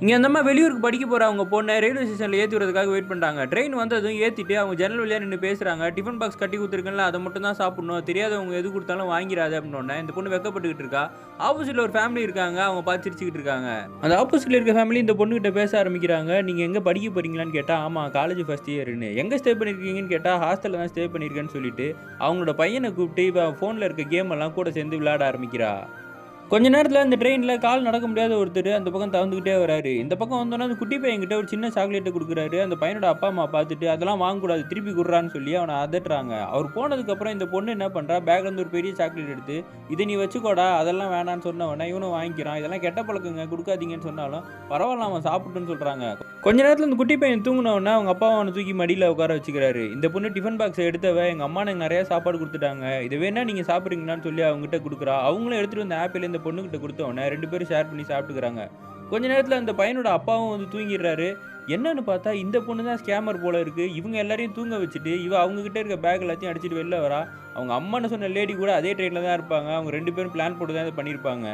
இங்க அந்த அம்மா வெளியூருக்கு படிக்க போற அவங்க பொண்ண ரயில்வே ஸ்டேஷன்ல ஏத்தி விடுறதுக்காக வெயிட் பண்றாங்க. ட்ரெயின் வந்ததும் ஏத்திட்டு அவங்க ஜன்னல் வழியா நின்னு பேசுறாங்க. டிஃபன் பாக்ஸ் கட்டி குடுத்துருக்கேன்ல அத மட்டும் தான் சாப்பிடணும். தெரியாதவங்க எது குடுத்தாலும் வாங்கிறாத அப்டின்னோனே, இந்த பொண்ணு வெட்கப்பட்டுக்கிட்டு இருக்கா. ஆப்போசிட்ல ஒரு ஃபேமிலி இருக்காங்க. அவங்க பார்த்து சிரிச்சுக்கிட்டு இருக்காங்க. அந்த ஆப்போசிட்ல இருக்க ஃபேமிலி இந்த பொண்ணுகிட்ட பேச ஆரம்பிக்கிறாங்க. நீங்க எங்க படிக்க போறீங்களான்னு கேட்டா, ஆமா காலேஜ் ஃபர்ஸ்ட் இயர்ன்னு. எங்க ஸ்டே பண்ணியிருக்கீங்கன்னு கேட்டா, ஹாஸ்டல்ல தான் ஸ்டே பண்ணியிருக்கேன்னு சொல்லிட்டு, அவங்களோட பையன கூப்பிட்டு இவ ஃபோன்ல இருக்க கேம் எல்லாம் கூட சேர்ந்து விளையாட ஆரம்பிக்கிறா. கொஞ்ச நேரத்துல அந்த ட்ரெயின்ல கால் நடக்க முடியாத ஒருத்தரு அந்த பக்கம் தவந்துகிட்டே வராரு. இந்த பக்கம் வந்தோனே அந்த குட்டி பையன்கிட்ட ஒரு சின்ன சாக்லேட்ட குடுக்குறாரு. அந்த பையனோட அப்பா, அம்மா பார்த்துட்டு அதெல்லாம் வாங்கக்கூடாது திருப்பி குட்றான்னு சொல்லி அவன அதட்டுறாங்க. அவர் போனதுக்கப்புறம் இந்த பொண்ணு என்ன பண்றா, பேக்ல இருந்து ஒரு பெரிய சாக்லேட் எடுத்து, "இத நீ வச்சுக்கோடா, அதெல்லாம் வேணான்னு" சொன்ன உடனே இவனும் வாங்கிக்கிறான். இதெல்லாம் கெட்ட பழக்கங்க குடுக்காதீங்கன்னு சொன்னாலும், பரவால்ல அவன் சாப்பிட்டுன்னு சொல்றாங்க. கொஞ்ச நேரத்துல இந்த குட்டி பையன் தூங்குன உடனே அவங்க அப்பா அவன தூக்கி மடியில உட்கார வச்சுக்கிறாரு. இந்த பொண்ணு டிஃபன் பாக்ஸ எடுத்தவ, "எங்க அம்மா எனக்கு நெறைய சாப்பாடு குடுத்துட்டாங்க. இது வேணா நீங்க சாப்பிடுறீங்களான்னு" சொல்லி அவங்ககிட்ட குடுக்குறா. அவங்களும் எடுத்துட்டு வந்த ஆப்பிள இந்த பொண்ணுகிட்ட குடுத்த உடனே 2 பேரும் ஷேர் பண்ணி சாப்பிட்டுக்கிறாங்க. கொஞ்ச நேரத்துல அந்த பையனோட அப்பாவும் வந்து தூங்கிடுறாரு. என்னன்னு பார்த்தா இந்த பொண்ணு தான் ஸ்கேமர் போல இருக்கு. இவங்க எல்லாரையும் தூங்க வச்சுட்டு, இவ அவங்க கிட்ட இருக்க பேக் எல்லாத்தையும் அடிச்சுட்டு வெளில வரா. அவங்க அம்மான்னு சொன்ன லேடி கூட அதே ட்ரெயின்ல தான் இருப்பாங்க. அவங்க 2 பேரும் பிளான் போட்டு தான் இத பண்ணியிருப்பாங்க.